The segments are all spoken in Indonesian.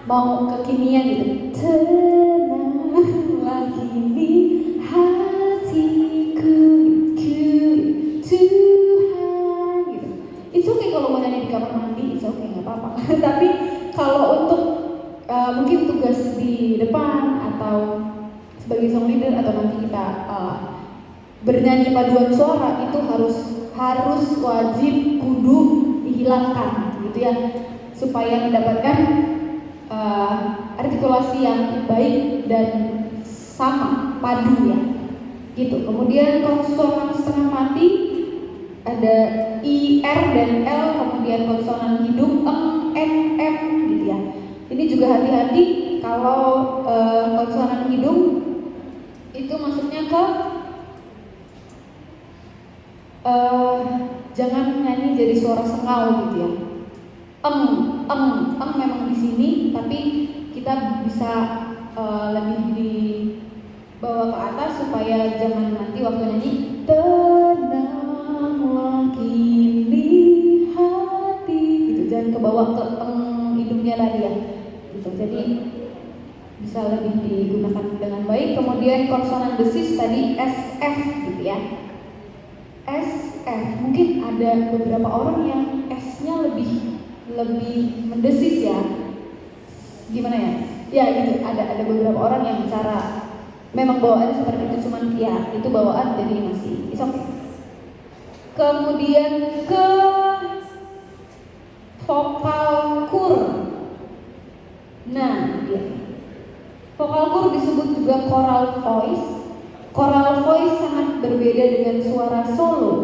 mau kekinian gitu. Tenanglah kini hatiku, Tuhan gitu. It's okay kalau mau nyanyi di kamar mandi, it's okay, nggak apa-apa. Tapi kalau untuk mungkin tugas di depan atau sebagai song leader atau nanti kita bernyanyi paduan suara itu harus wajib kudu dihilangkan gitu ya, supaya mendapatkan artikulasi yang baik dan sama, padu ya gitu. Kemudian konsonan setengah mati ada I, R, dan L, kemudian konsonan hidung N, M gitu ya. Ini juga hati-hati kalau konsonan hidung itu masuknya ke jangan nyanyi jadi suara sengau gitu ya. Memang di sini, tapi kita bisa lebih dibawa ke atas supaya jangan nanti waktu nyanyi tenanglah kini hati gitu, jangan kebawa ke hidungnya tadi ya gitu. Jadi bisa lebih digunakan dengan baik. Kemudian konsonan desis tadi S, F gitu ya. S, F, mungkin ada beberapa orang yang S-nya lebih mendesis ya. Gimana ya? Ya gitu, ada beberapa orang yang cara memang bawaannya seperti itu, cuman ya itu bawaan jadi masih it's okay. Kemudian ke vokal kur. Nah, ya. Vokal kur disebut juga choral voice. Choral voice sangat berbeda dengan suara solo.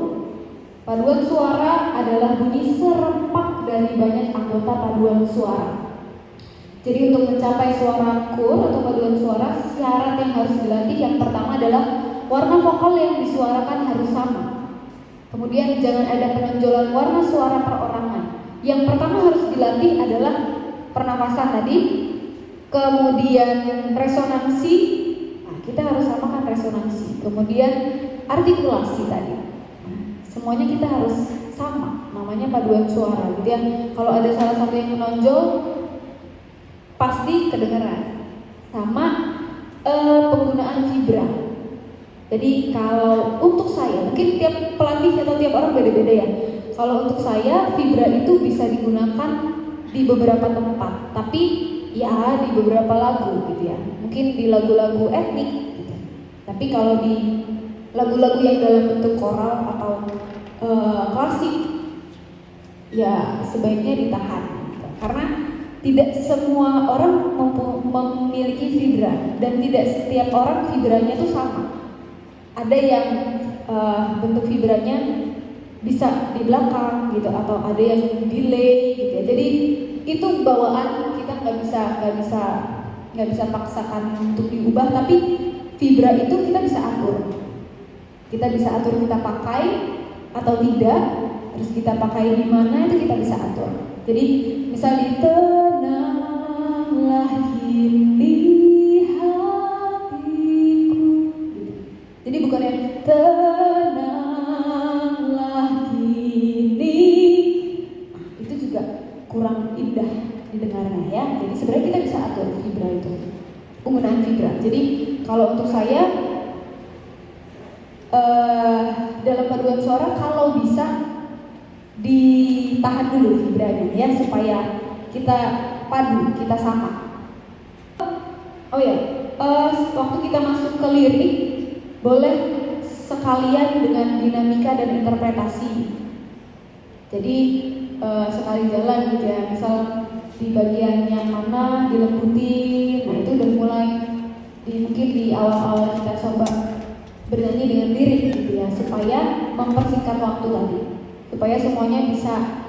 Paduan suara adalah bunyi serempak dari banyak anggota paduan suara. Jadi untuk mencapai suara kur atau paduan suara, syarat yang harus dilatih yang pertama adalah warna vokal yang disuarakan harus sama. Kemudian jangan ada penonjolan warna suara perorangan. Yang pertama harus dilatih adalah pernapasan tadi, kemudian resonansi. Nah, kita harus samakan resonansi. Kemudian artikulasi tadi. Semuanya kita harus sama, namanya paduan suara gitu ya. Kalau ada salah satu yang menonjol pasti kedengaran. Sama penggunaan vibra. Jadi kalau untuk saya, mungkin tiap pelatih atau tiap orang beda-beda ya. Kalau untuk saya vibra itu bisa digunakan di beberapa tempat, tapi ya di beberapa lagu gitu ya. Mungkin di lagu-lagu etnik gitu. Tapi kalau di lagu-lagu yang dalam bentuk koral atau klasik ya sebaiknya ditahan gitu. Karena tidak semua orang memiliki vibra dan tidak setiap orang vibranya itu sama. Ada yang bentuk vibranya bisa di belakang gitu, atau ada yang delay gitu ya. Jadi itu bawaan, kita nggak bisa paksakan untuk diubah, tapi vibra itu kita bisa atur. Kita bisa atur kita pakai atau tidak, terus kita pakai di mana itu kita bisa atur. Jadi misalnya tenanglah kini hatiku gitu. Jadi bukan yang tenanglah kini, itu juga kurang indah didengarnya ya. Jadi sebenarnya kita bisa atur vibra itu, penggunaan vibra. Jadi kalau untuk saya dalam paduan suara kalau bisa ditahan dulu vibranya ya, supaya kita padu, kita sama. Oh ya, waktu kita masuk ke lirik boleh sekalian dengan dinamika dan interpretasi. Jadi sekali jalan gitu ya, misal di bagian yang mana dilembutin, nah itu udah mulai mungkin di awal-awal kita coba bernyanyi dengan lirik gitu ya, supaya mempersingkat waktu tadi, supaya semuanya bisa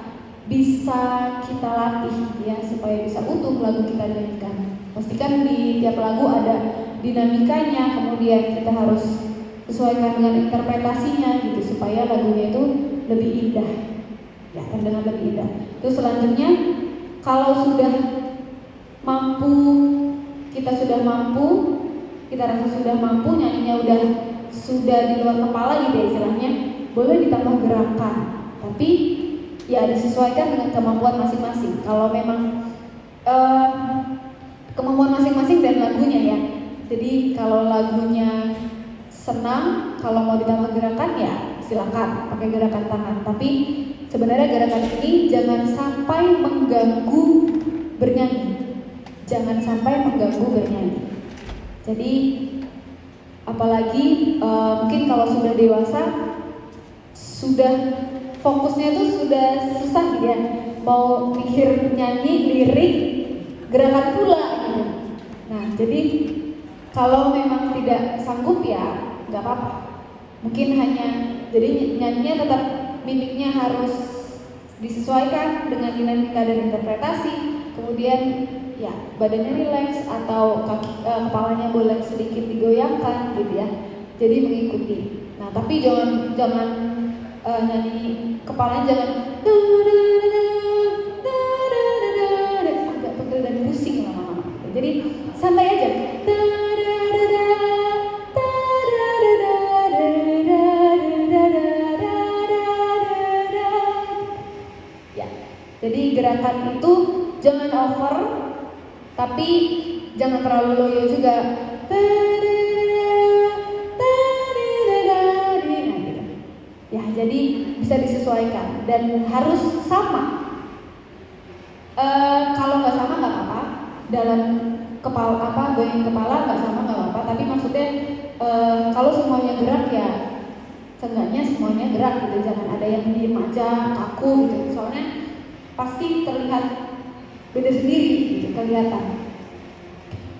kita latih gitu ya, supaya bisa utuh lagu kita nyanyikan. Pastikan di tiap lagu ada dinamikanya, kemudian kita harus sesuaikan dengan interpretasinya gitu, supaya lagunya itu lebih indah ya, terdengar lebih indah. Terus selanjutnya kalau sudah mampu, kita rasa sudah mampu, nyanyinya sudah di luar kepala gitu ya istilahnya, boleh ditambah gerakan, tapi ya disesuaikan dengan kemampuan masing-masing. Kalau memang kemampuan masing-masing dan lagunya ya. Jadi kalau lagunya senang, kalau mau ditambah gerakan ya silakan pakai gerakan tangan. Tapi sebenarnya gerakan ini jangan sampai mengganggu bernyanyi. Jangan sampai mengganggu bernyanyi. Jadi apalagi mungkin kalau sudah dewasa, sudah fokusnya itu sudah susah gitu ya. Mau mikir nyanyi, lirik, gerakan pula gitu. Nah, jadi kalau memang tidak sanggup ya nggak apa-apa. Mungkin hanya jadi nyanyinya tetap mimiknya harus disesuaikan dengan dinamika dan interpretasi. Kemudian ya badannya rileks atau kepalanya boleh sedikit digoyangkan gitu ya. Jadi mengikuti. Nah, tapi jangan nyanyi kepalanya jangan agak pegel dan pusing lama-lama. Jadi santai aja. Ya. Jadi gerakan itu jangan over, tapi jangan terlalu loyo juga. Ya, jadi bisa disesuaikan dan harus sama. Kalau nggak sama nggak apa-apa. Dalam kepala goyang kepala nggak sama nggak apa-apa. Tapi maksudnya kalau semuanya gerak ya, seenggaknya semuanya gerak gitu. Jangan ada yang diem aja kaku gitu. Soalnya pasti terlihat beda sendiri gitu, kelihatan.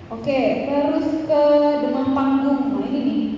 Oke, terus ke demam panggung. Nah ini nih.